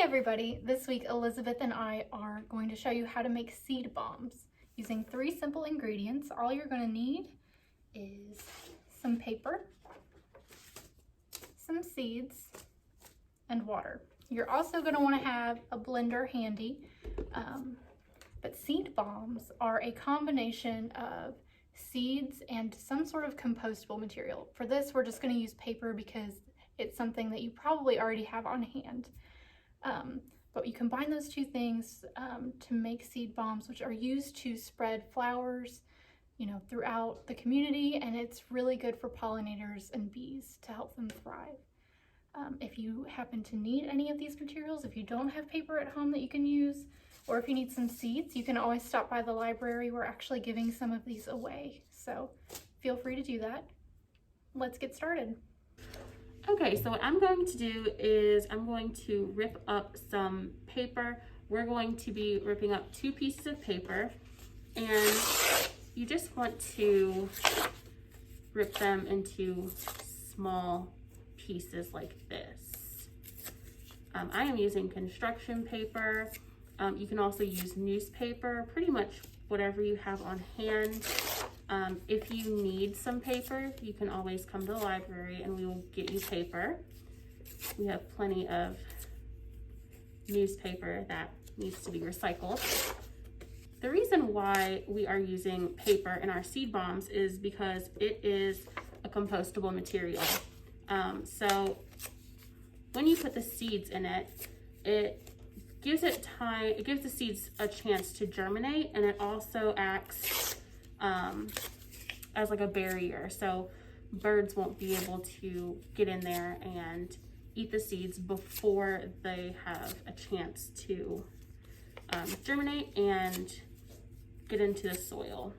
everybody, this week Elizabeth and I are going to show you how to make seed bombs using 3 simple ingredients. All you're going to need is some paper, some seeds, and water. You're also going to want to have a blender handy, but seed bombs are a combination of seeds and some sort of compostable material. For this, we're just going to use paper because it's something that you probably already have on hand. But you combine those 2 things to make seed bombs, which are used to spread flowers, throughout the community, and it's really good for pollinators and bees to help them thrive. If you happen to need any of these materials, if you don't have paper at home that you can use, or if you need some seeds, you can always stop by the library. We're actually giving some of these away, so feel free to do that. Let's get started. Okay, so what I'm going to do is I'm going to rip up some paper. We're going to be ripping up 2 pieces of paper, and you just want to rip them into small pieces like this. I am using construction paper. You can also use newspaper, pretty much whatever you have on hand. If you need some paper, you can always come to the library and we will get you paper. We have plenty of newspaper that needs to be recycled. The reason why we are using paper in our seed bombs is because it is a compostable material. So when you put the seeds in it, it gives it time, it gives the seeds a chance to germinate, and it also acts as like a barrier, so birds won't be able to get in there and eat the seeds before they have a chance to germinate and get into the soil.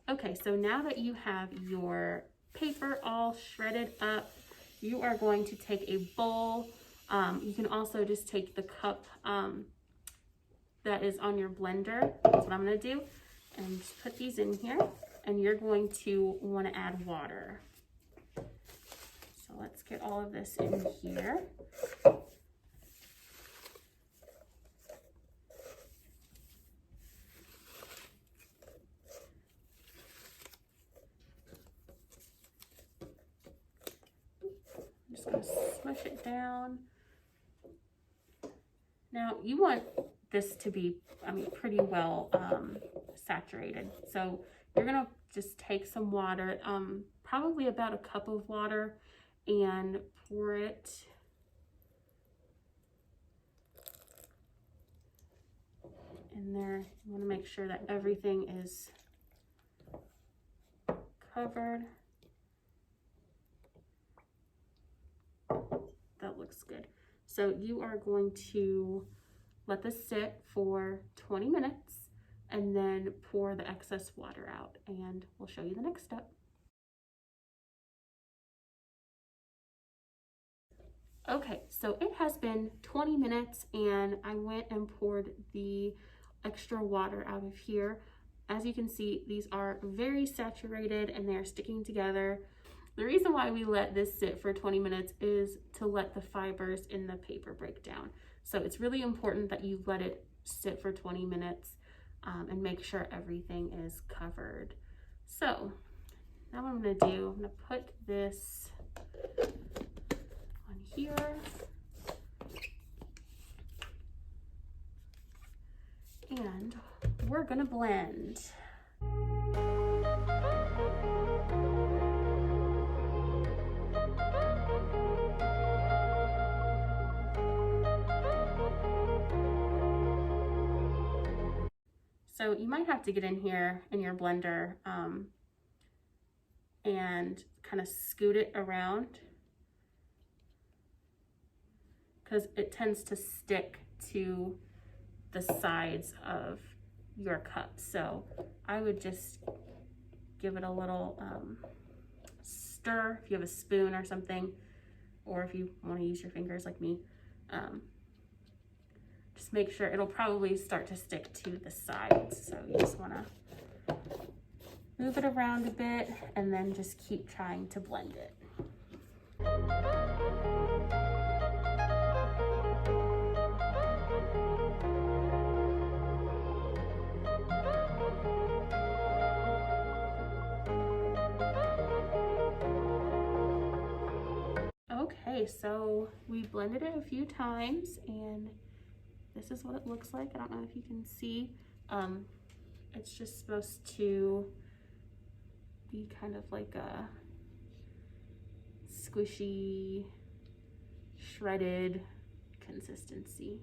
Okay, so now that you have your paper all shredded up, you are going to take a bowl. You can also just take the cup that is on your blender. That's what I'm going to do. And just put these in here. And you're going to want to add water. So let's get all of this in here. Just gonna smush it down. Now you want this to be, pretty well saturated. So you're gonna just take some water, probably about a cup of water, and pour it in there. You want to make sure that everything is covered. That looks good. So you are going to let this sit for 20 minutes and then pour the excess water out, and we'll show you the next step. Okay, so it has been 20 minutes and I went and poured the extra water out of here. As you can see, these are very saturated and they're sticking together. The reason why we let this sit for 20 minutes is to let the fibers in the paper break down. So it's really important that you let it sit for 20 minutes and make sure everything is covered. So now what I'm gonna do, I'm gonna put this on here. And we're gonna blend. So you might have to get in here in your blender and kind of scoot it around because it tends to stick to the sides of your cup. So I would just give it a little stir if you have a spoon or something, or if you want to use your fingers like me, just make sure it'll probably start to stick to the sides. So you just want to move it around a bit and then just keep trying to blend it. Okay, so we blended it a few times and this is what it looks like. I don't know if you can see. It's just supposed to be kind of like a squishy, shredded consistency.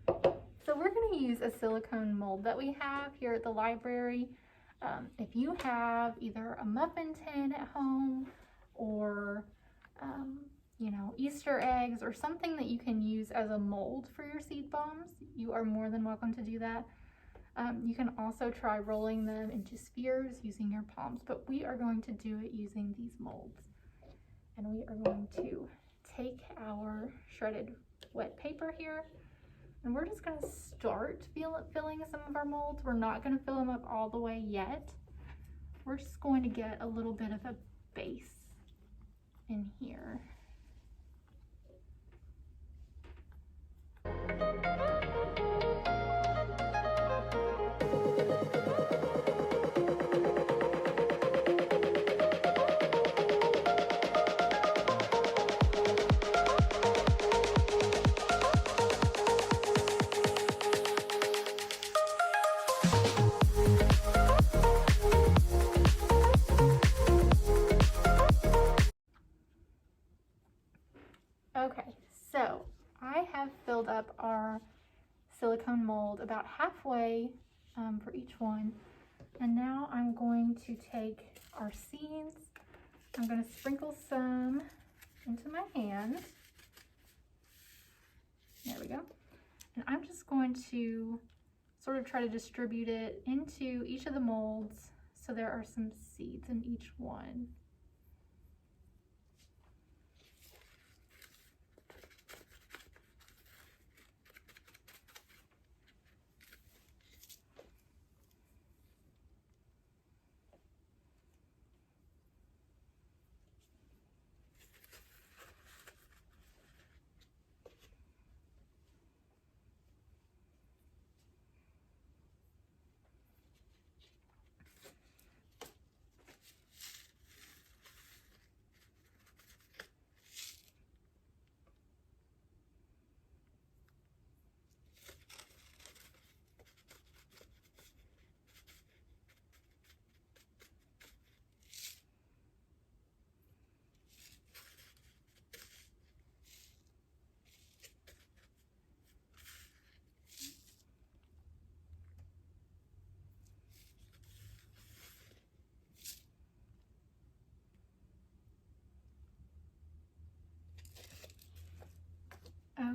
So we're going to use a silicone mold that we have here at the library. If you have either a muffin tin at home or, you know, Easter eggs or something that you can use as a mold for your seed bombs, you are more than welcome to do that. You can also try rolling them into spheres using your palms, but we are going to do it using these molds. And we are going to take our shredded wet paper here, and we're just going to start filling some of our molds. We're not going to fill them up all the way yet. We're just going to get a little bit of a base in here. Okay, so I have filled up our silicone mold about halfway for each one. And now I'm going to take our seeds. I'm going to sprinkle some into my hand. There we go. And I'm just going to sort of try to distribute it into each of the molds so there are some seeds in each one.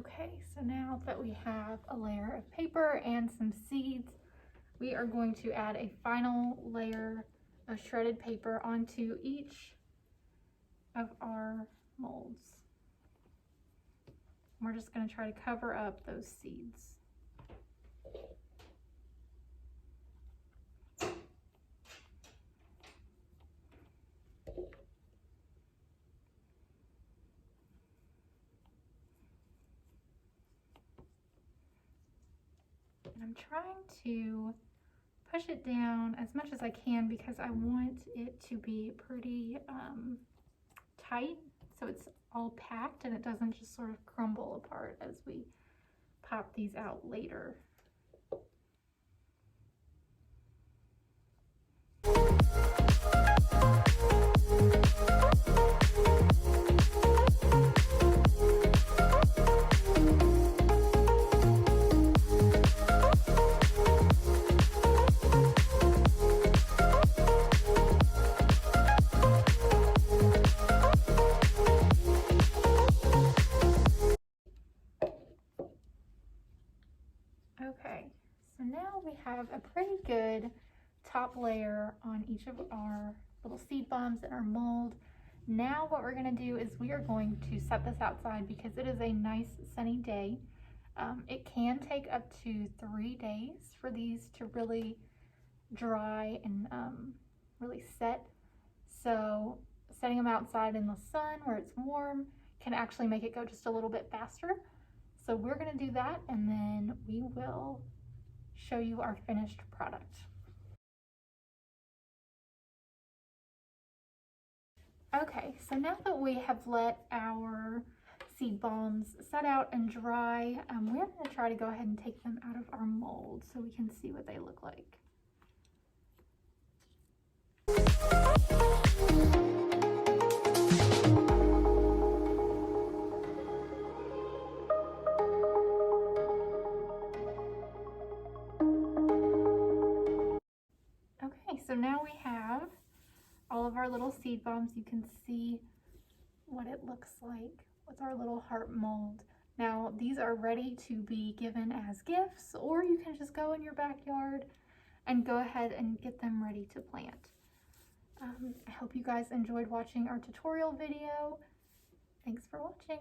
Okay, so now that we have a layer of paper and some seeds, we are going to add a final layer of shredded paper onto each of our molds. We're just going to try to cover up those seeds. And I'm trying to push it down as much as I can because I want it to be pretty tight, so it's all packed and it doesn't just sort of crumble apart as we pop these out later. Okay, so now we have a pretty good top layer on each of our little seed bombs in our mold. Now what we're gonna do is we are going to set this outside because it is a nice sunny day. It can take up to 3 days for these to really dry and really set. So setting them outside in the sun where it's warm can actually make it go just a little bit faster. So we're gonna do that and then we will show you our finished product. Okay, so now that we have let our seed bombs set out and dry, we're gonna try to go ahead and take them out of our mold so we can see what they look like. Okay, so now we have all of our little seed bombs. You can see what it looks like with our little heart mold. Now these are ready to be given as gifts, or you can just go in your backyard and go ahead and get them ready to plant. I hope you guys enjoyed watching our tutorial video. Thanks for watching.